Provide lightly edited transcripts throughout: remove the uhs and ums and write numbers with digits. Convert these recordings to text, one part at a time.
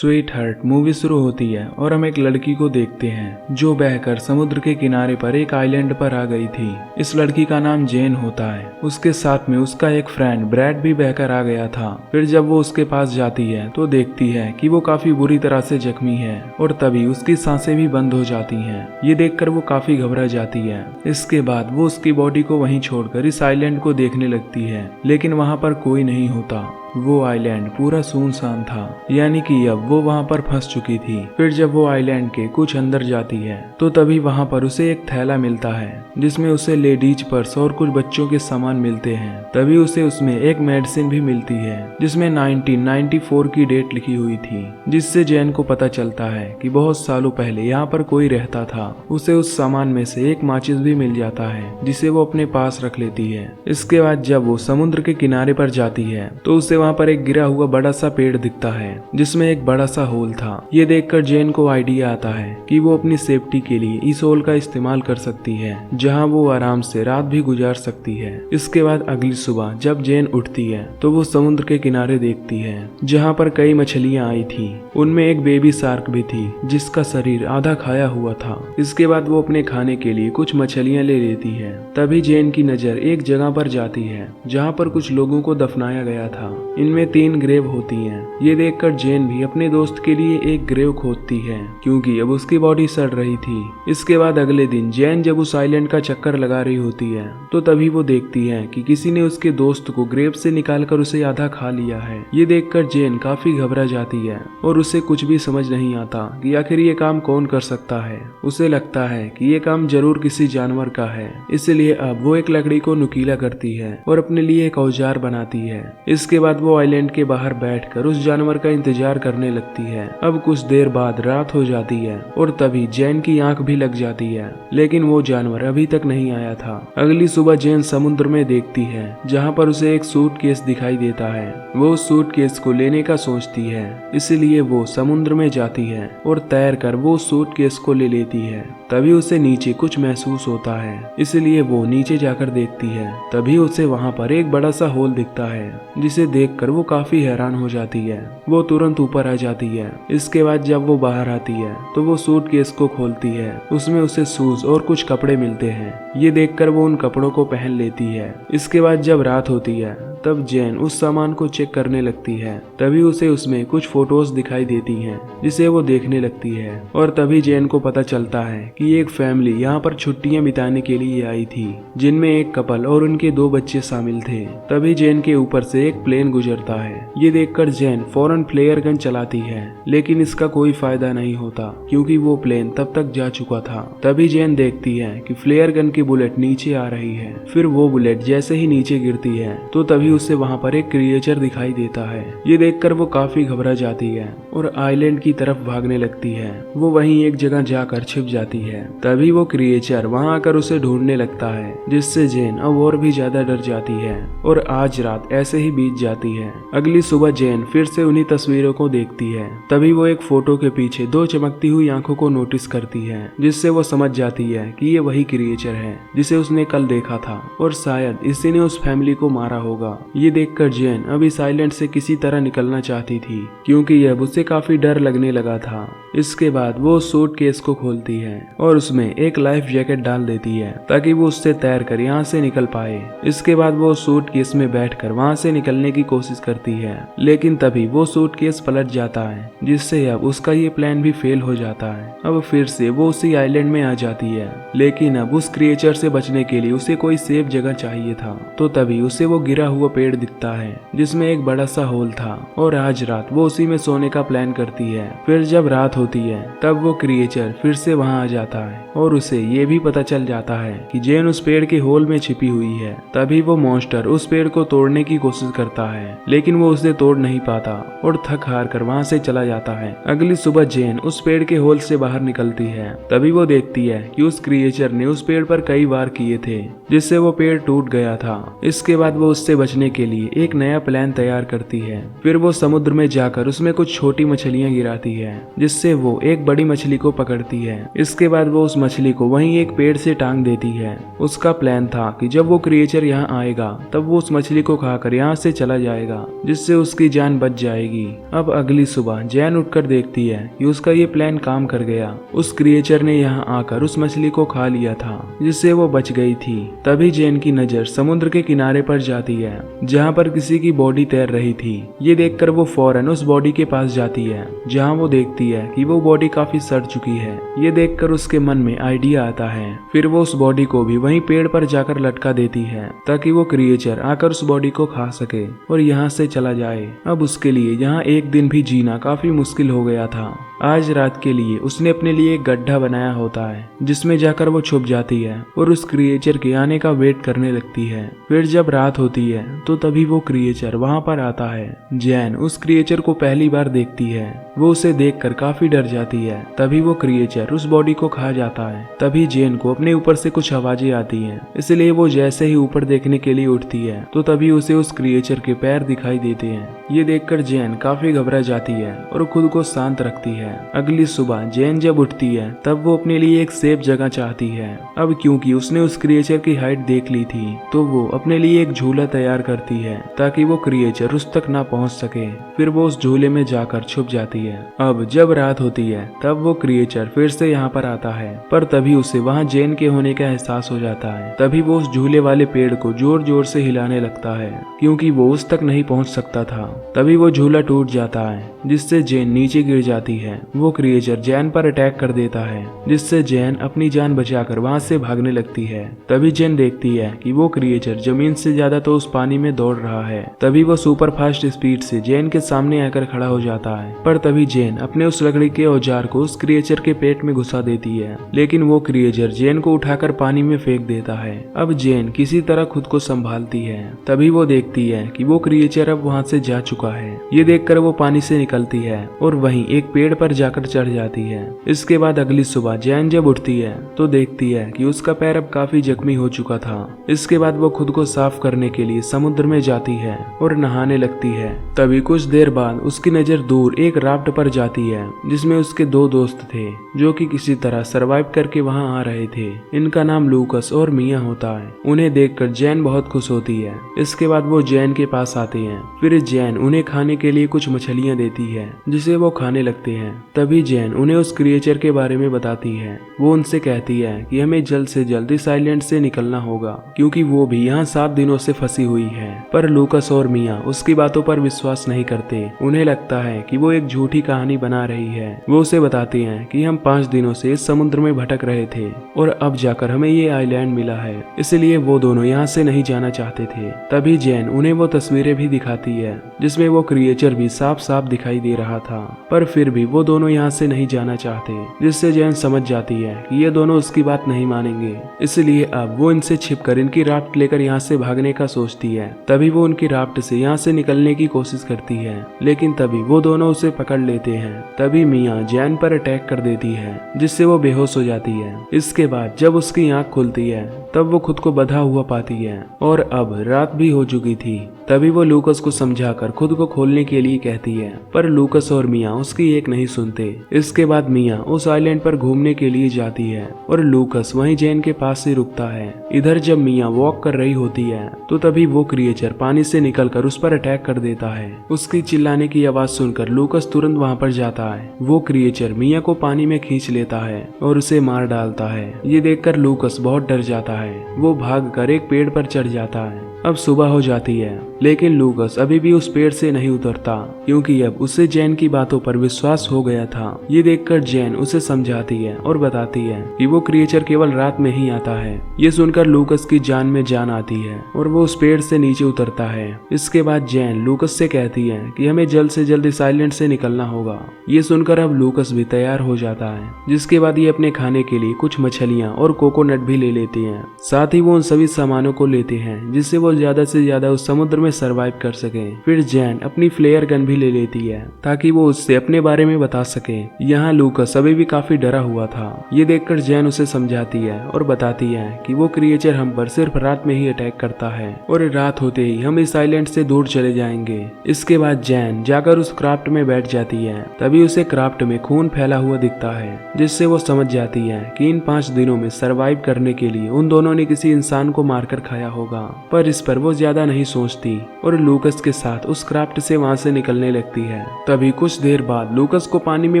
Sweet heart movie शुरू होती है और हम एक लड़की को देखते हैं जो बहकर समुद्र के किनारे पर एक आइलैंड पर आ गई थी। इस लड़की का नाम जेन होता है। उसके साथ में उसका एक फ्रेंड ब्रैड भी बहकर आ गया था। फिर जब वो उसके पास जाती है तो देखती है कि वो काफी बुरी तरह से जख्मी है और तभी उसकी सांसें भी बंद हो जाती हैं। ये देखकर वो काफी घबरा जाती है। इसके बाद वो उसकी बॉडी को वहीं छोड़कर इस आइलैंड को देखने लगती है, लेकिन वहाँ पर कोई नहीं होता। वो आइलैंड पूरा सुनसान था, यानी कि अब वो वहाँ पर फंस चुकी थी। फिर जब वो आइलैंड के कुछ अंदर जाती है तो तभी वहाँ पर उसे एक थैला मिलता है जिसमें उसे लेडीज पर्स और कुछ बच्चों के सामान मिलते हैं। तभी उसे उसमें एक मेडिसिन भी मिलती है जिसमें 1994 की डेट लिखी हुई थी, जिससे जैन को पता चलता है कि बहुत सालों पहले यहाँ पर कोई रहता था। उसे उस सामान में से एक माचिस भी मिल जाता है जिसे वो अपने पास रख लेती है। इसके बाद जब वो समुद्र के किनारे पर जाती है तो उसे वहाँ पर एक गिरा हुआ बड़ा सा पेड़ दिखता है जिसमें एक बड़ा सा होल था। ये देखकर जेन को आइडिया आता है कि वो अपनी सेफ्टी के लिए इस होल का इस्तेमाल कर सकती है, जहाँ वो आराम से रात भी गुजार सकती है। इसके बाद अगली सुबह जब जेन उठती है तो वो समुद्र के किनारे देखती है जहाँ पर कई मछलियाँ आई थी। उनमें एक बेबी शार्क भी थी जिसका शरीर आधा खाया हुआ था। इसके बाद वो अपने खाने के लिए कुछ मछलियाँ ले लेती है। तभी जेन की नजर एक जगह पर जाती है जहाँ पर कुछ लोगों को दफनाया गया था। इनमें 3 ग्रेव होती हैं। ये देखकर जेन भी अपने दोस्त के लिए एक ग्रेव खोदती है क्योंकि अब उसकी बॉडी सड़ रही थी। इसके बाद अगले दिन जेन जब उस आइलैंड का चक्कर लगा रही होती है तो तभी वो देखती है कि किसी ने उसके दोस्त को ग्रेव से निकालकर उसे आधा खा लिया है। ये देखकर जेन काफी घबरा जाती है और उसे कुछ भी समझ नहीं आता कि आखिर ये काम कौन कर सकता है। उसे लगता है कि ये काम जरूर किसी जानवर का है, इसलिए अब वो एक लकड़ी को नुकीला करती है और अपने लिए एक औजार बनाती है। इसके बाद वो आइलैंड के बाहर बैठकर उस जानवर का इंतजार करने लगती है। अब कुछ देर बाद रात हो जाती है और तभी जैन की आंख भी लग जाती है, लेकिन वो जानवर अभी तक नहीं आया था। अगली सुबह जैन समुद्र में देखती है जहाँ पर उसे एक सूटकेस दिखाई देता है। वो उस सूटकेस को लेने का सोचती है, इसलिए वो समुद्र में जाती है और तैर कर वो सूटकेस को ले लेती है। तभी उसे नीचे कुछ महसूस होता है, इसलिए वो नीचे जाकर देखती है। तभी उसे वहाँ पर एक बड़ा सा होल दिखता है जिसे देखकर वो काफी हैरान हो जाती है। वो तुरंत ऊपर आ जाती है। इसके बाद जब वो बाहर आती है तो वो सूटकेस को खोलती है। उसमें उसे शूज और कुछ कपड़े मिलते हैं। ये देखकर वो उन कपड़ों को पहन लेती है। इसके बाद जब रात होती है तब जैन उस सामान को चेक करने लगती है। तभी उसे उसमें कुछ फोटोज दिखाई देती हैं जिसे वो देखने लगती है और तभी जैन को पता चलता है कि एक फैमिली यहाँ पर छुट्टियां बिताने के लिए आई थी, जिनमें एक कपल और उनके 2 बच्चे शामिल थे। तभी जैन के ऊपर से एक प्लेन गुजरता है। ये देखकर जैन फौरन फ्लेयर गन चलाती है, लेकिन इसका कोई फायदा नहीं होता क्योंकि वो प्लेन तब तक जा चुका था। तभी जैन देखती है कि फ्लेयर गन की बुलेट नीचे आ रही है। फिर वो बुलेट जैसे ही नीचे गिरती है तो तभी उसे वहाँ पर एक क्रिएचर दिखाई देता है। ये देखकर वो काफी घबरा जाती है और आइलैंड की तरफ भागने लगती है। वो वहीं एक जगह जाकर छिप जाती है। तभी वो क्रिएचर वहाँ आकर उसे ढूंढने लगता है, जिससे जैन अब और भी ज्यादा डर जाती है और आज रात ऐसे ही बीत जाती है। अगली सुबह जैन फिर से उन्हीं तस्वीरों को देखती है। तभी वो एक फोटो के पीछे 2 चमकती हुई आंखों को नोटिस करती है, जिससे वो समझ जाती है कि ये वही क्रिएचर है जिसे उसने कल देखा था और शायद इसी ने उस फैमिली को मारा होगा। ये देखकर जैन अब इस आइलैंड से किसी तरह निकलना चाहती थी क्योंकि अब उसे काफी डर लगने लगा था। इसके बाद वो सूटकेस को खोलती है और उसमें एक लाइफ जैकेट डाल देती है ताकि वो उससे तैर कर यहाँ से निकल पाए। इसके बाद वो सूटकेस में बैठकर वहाँ से निकलने की कोशिश करती है, लेकिन तभी वो सूटकेस पलट जाता है, जिससे अब उसका ये प्लान भी फेल हो जाता है। अब फिर से वो उसी आइलैंड में आ जाती है, लेकिन अब उस क्रिएचर से बचने के लिए उसे कोई सेफ जगह चाहिए था। तो तभी उसे वो गिरा हुआ पेड़ दिखता है जिसमें एक बड़ा सा होल था और आज रात वो उसी में सोने का प्लान करती है। फिर जब रात होती है तब वो क्रिएचर फिर से वहाँ आ जाता है और उसे ये भी पता चल जाता है कि जैन उस पेड़ के होल में छिपी हुई है। तभी वो मॉन्स्टर उस पेड़ को तोड़ने की कोशिश करता है, लेकिन वो उसे तोड़ नहीं पाता और थक हार कर वहाँ से चला जाता है। अगली सुबह जैन उस पेड़ के होल से बाहर निकलती है। तभी वो देखती है कि उस क्रिएचर ने उस पेड़ पर कई वार किए थे, जिससे वो पेड़ टूट गया था। इसके बाद वो उससे बचने के लिए एक नया प्लान तैयार करती है। फिर वो समुद्र में जाकर उसमें कुछ छोटी मछलियां गिराती है, जिससे वो एक बड़ी मछली को पकड़ती है। इसके बाद वो उस मछली को वहीं एक पेड़ से टांग देती है। उसका प्लान था कि जब वो क्रिएचर यहाँ आएगा तब वो उस मछली को खाकर यहाँ से चला जाएगा। जाएगा, जिससे उसकी जान बच जाएगी। अब अगली सुबह जैन उठकर देखती है कि उसका ये प्लान काम कर गया। उस क्रिएचर ने यहाँ आकर उस मछली को खा लिया था, जिससे वो बच गई थी। तभी जैन की नजर समुद्र के किनारे पर जाती है, जहाँ पर किसी की बॉडी तैर रही थी। ये देखकर वो फौरन उस बॉडी के पास जाती है, जहाँ वो देखती है कि वो बॉडी काफी सड़ चुकी है। ये देखकर उसके मन में आइडिया आता है। फिर वो उस बॉडी को भी वहीं पेड़ पर जाकर लटका देती है, ताकि वो क्रिएचर आकर उस बॉडी को खा सके और यहाँ से चला जाए। अब उसके लिए यहाँ एक दिन भी जीना काफी मुश्किल हो गया था। आज रात के लिए उसने अपने लिए एक गड्ढा बनाया होता है, जिसमें जाकर वो छुप जाती है और उस क्रिएचर के आने का वेट करने लगती है। फिर जब रात होती है तो तभी वो क्रिएचर वहां पर आता है। जैन उस क्रिएचर को पहली बार देखती है। वो उसे देखकर काफी डर जाती है। तभी वो क्रिएचर उस बॉडी को खा जाता है। तभी जैन को अपने ऊपर से कुछ आवाजें आती हैं, इसलिए वो जैसे ही ऊपर देखने के लिए उठती है तो तभी उसे उस क्रिएचर के पैर दिखाई देते हैं। ये देखकर जैन काफी घबरा जाती है और खुद को शांत रखती है। अगली सुबह जैन जब उठती है तब वो अपने लिए एक सेफ जगह चाहती है। अब क्योंकि उसने उस क्रिएचर की हाइट देख ली थी तो वो अपने लिए एक झूला तैयार करती है, ताकि वो क्रिएचर उस तक ना पहुंच सके। फिर वो उस झूले में जाकर छुप जाती है। अब जब रात होती है तब वो क्रिएचर फिर से यहाँ पर आता है, पर तभी उसे वहाँ जैन के होने का एहसास हो जाता है। तभी वो उस झूले वाले पेड़ को जोर जोर से हिलाने लगता है, क्योंकि वो उस तक नहीं पहुंच सकता था। तभी वो झूला टूट जाता है, जिससे जैन नीचे गिर जाती है। वो क्रिएचर जैन पर अटैक कर देता है, जिससे जैन अपनी जान बचाकर वहां से भागने लगती है। तभी जैन देखती है कि वो क्रिएचर जमीन से ज्यादा तो उस पानी में दौड़ रहा है। तभी वो सुपर फास्ट स्पीड से जैन के सामने आकर खड़ा हो जाता है, पर तभी जैन अपने उस लकड़ी के औजार को उस क्रिएचर के पेट में घुसा देती है, लेकिन वो क्रिएचर जैन को उठाकर पानी में फेंक देता है। अब जैन किसी तरह खुद को संभालती है। तभी वो देखती है कि वो क्रिएचर अब वहां से जा चुका है। ये देखकर वो पानी से निकलती है और वहीं एक पेड़ पर जाकर चढ़ जाती है। इसके बाद अगली सुबह जैन जब उठती है तो देखती है कि उसका पैर अब काफी जख्मी हो चुका था। इसके बाद वो खुद को साफ करने के लिए समुद्र में जाती है और नहाने लगती है। तभी कुछ देर बाद उसकी नजर दूर एक राफ्ट पर जाती है, जिसमें उसके दो दोस्त थे, जो कि किसी तरह सरवाइव करके वहां आ रहे थे। इनका नाम लूकस और मिया होता है। उन्हें देखकर जैन बहुत खुश होती है। इसके बाद वो जैन के पास आते हैं। फिर जैन उन्हें खाने के लिए कुछ मछलियां देती है, जिसे वो खाने लगते हैं। तभी जैन उन्हें उस क्रिएचर के बारे में बताती है। वो उनसे कहती है कि हमें जल्द से जल्द इस आइलैंड से निकलना होगा, क्योंकि वो भी यहाँ 7 दिनों से फंसी हुई है। पर लूकस और मिया उसकी बातों पर विश्वास नहीं करते। उन्हें लगता है कि वो एक झूठी कहानी बना रही है। वो उसे बताती हैं कि हम 5 दिनों से इस समुद्र में भटक रहे थे और अब जाकर हमें ये आइलैंड मिला है, इसलिए वो दोनों यहाँ से नहीं जाना चाहते थे। तभी जैन उन्हें वो तस्वीरें भी दिखाती है, जिसमें वो क्रिएचर भी साफ साफ दिखाई दे रहा था। पर फिर भी वो दोनों यहाँ से नहीं जाना चाहते, जिससे जैन समझ जाती है कि ये दोनों उसकी बात नहीं मानेंगे। इसलिए अब वो इनसे छिपकर इनकी राफ्ट लेकर यहाँ से भागने का सोचती है। तभी वो उनकी राफ्ट से यहाँ से निकलने की कोशिश करती है, लेकिन तभी वो दोनों उसे पकड़ लेते हैं। तभी मिया जैन पर अटैक कर देती है, जिससे वो बेहोश हो जाती है। इसके बाद जब उसकी आंख खुलती है तब वो खुद को बंधा हुआ पाती है और अब रात भी हो चुकी थी। तभी वो लूकस को समझाकर खुद को खोलने के लिए कहती है, पर लूकस और मिया उसकी एक नहीं सुनते। इसके बाद मिया उस आइलैंड पर घूमने के लिए जाती है और लूकस वहीं जैन के पास से रुकता है। इधर जब मिया वॉक कर रही होती है तो तभी वो क्रिएचर पानी से निकलकर उस पर अटैक कर देता है। उसकी चिल्लाने की आवाज सुनकर लूकस तुरंत वहां पर जाता है। वो क्रिएचर मिया को पानी में खींच लेता है और उसे मार डालता है। ये देखकर लूकस बहुत डर जाता है। वो भागकर एक पेड़ पर चढ़ जाता है। अब सुबह हो जाती है, लेकिन लूकस अभी भी उस पेड़ से नहीं उतरता, क्योंकि अब उसे जैन की बातों पर विश्वास हो गया था। ये देखकर जैन उसे समझाती है और बताती है कि वो क्रिएचर केवल रात में ही आता है। ये सुनकर लूकस की जान में जान आती है और वो उस पेड़ से नीचे उतरता है। इसके बाद जैन लूकस से कहती है कि हमें जल्द से जल्द इस आइलैंड से निकलना होगा। ये सुनकर अब लूकस भी तैयार हो जाता है, जिसके बाद ये अपने खाने के लिए कुछ मछलियाँ और कोकोनट भी ले लेते हैं। साथ ही वो उन सभी सामानों को लेते हैं जिससे वो ज्यादा से ज्यादा उस समुद्र में सरवाइव कर सके। फिर जैन अपनी फ्लेयर गन भी ले लेती है, ताकि वो उससे अपने बारे में बता सके। यहाँ लूकस अभी भी काफी डरा हुआ था। ये देखकर जैन उसे समझाती है और बताती है कि वो क्रिएचर हम पर सिर्फ रात में ही अटैक करता है और रात होते ही हम इस आइलैंड से दूर चले जाएंगे। इसके बाद जैन जाकर उस क्राफ्ट में बैठ जाती है। तभी उसे क्राफ्ट में खून फैला हुआ दिखता है, जिससे वो समझ जाती है कि इन 5 दिनों में सरवाइव करने के लिए उन दोनों ने किसी इंसान को मारकर खाया होगा। पर इस पर वो ज्यादा नहीं सोचती। और लूकस के साथ उस क्राफ्ट से वहाँ से निकलने लगती है। तभी कुछ देर बाद लूकस को पानी में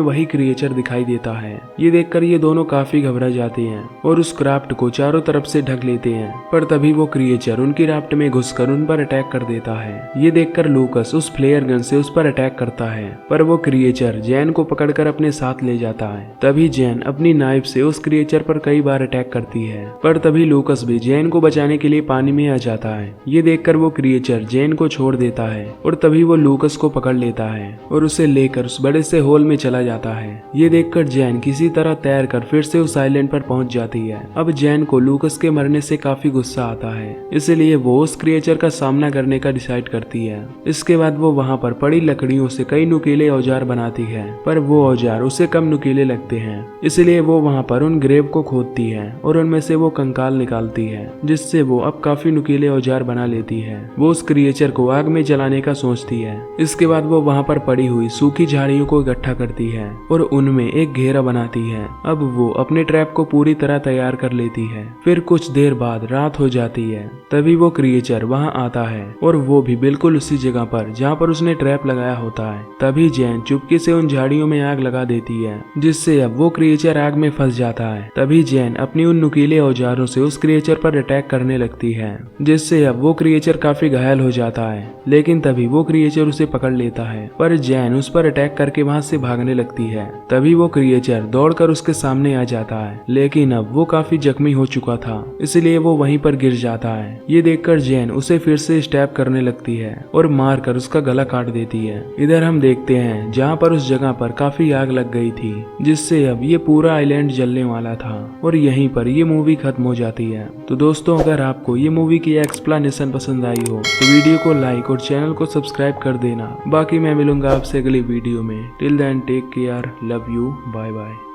वही क्रिएचर दिखाई देता है। ये देखकर ये दोनों काफी घबरा जाते हैं और उस क्राफ्ट को चारों तरफ से ढक लेते हैं। पर तभी वो क्रिएचर उनकी राफ्ट में घुसकर उन पर अटैक कर देता है। ये देखकर लूकस उस फ्लेयर गन से उस पर अटैक करता है, पर वो क्रिएचर जैन को पकड़कर अपने साथ ले जाता है। तभी जैन अपनी नाइफ से उस क्रिएचर पर कई बार अटैक करती है, पर तभी लूकस भी जैन को बचाने के लिए पानी में आ जाता है। ये देखकर वो क्रिएचर जैन को छोड़ देता है और तभी वो लूकस को पकड़ लेता है और उसे लेकर उस बड़े से होल में चला जाता है। ये देखकर जैन किसी तरह तैरकर फिर से उस आइलैंड पर पहुंच जाती है। अब जैन को लूकस के मरने से काफी गुस्सा आता है, इसलिए वो उस क्रिएचर का सामना करने का डिसाइड करती है। इसके बाद वो वहाँ पर पड़ी लकड़ियों से कई नुकीले औजार बनाती है, पर वो औजार उसे कम नुकीले लगते हैं, इसलिए वो वहाँ पर उन ग्रेव को खोदती है और उनमें से वो कंकाल निकालती है, जिससे वो अब काफी नुकीले औजार बना लेती है। वो उस क्रिएचर को आग में जलाने का सोचती है। इसके बाद वो वहाँ पर पड़ी हुई सूखी झाड़ियों को इकट्ठा करती है और उनमें एक घेरा बनाती है। अब वो अपने ट्रैप को पूरी तरह तैयार कर लेती है। फिर कुछ देर बाद रात हो जाती है। तभी वो क्रिएचर वहाँ आता है और वो भी बिल्कुल उसी जगह पर जहाँ पर उसने ट्रैप लगाया होता है। तभी जैन चुपके से उन झाड़ियों में आग लगा देती है, जिससे अब वो क्रिएचर आग में फंस जाता है। तभी जैन अपनी उन नुकीले औजारों से उस क्रिएचर पर अटैक करने लगती है, जिससे अब वो क्रिएचर काफी घायल हो जाता है। लेकिन तभी वो क्रिएचर उसे पकड़ लेता है, पर जैन उस पर अटैक करके वहाँ से भागने लगती है। तभी वो क्रिएचर दौड़कर उसके सामने आ जाता है, लेकिन अब वो काफी जख्मी हो चुका था, इसलिए वो वहीं पर गिर जाता है। ये देखकर जैन उसे फिर से स्टैब करने लगती है और मारकर उसका गला काट देती है। इधर हम देखते हैं जहाँ पर उस जगह पर काफी आग लग गई थी, जिससे अब ये पूरा आइलैंड जलने वाला था और यहीं पर ये मूवी खत्म हो जाती है। तो दोस्तों, अगर आपको ये मूवी की एक्सप्लेनेशन पसंद आई हो तो वीडियो को लाइक और चैनल को सब्सक्राइब कर देना। बाकी मैं मिलूंगा आपसे अगली वीडियो में। Till then take care, love you, bye bye.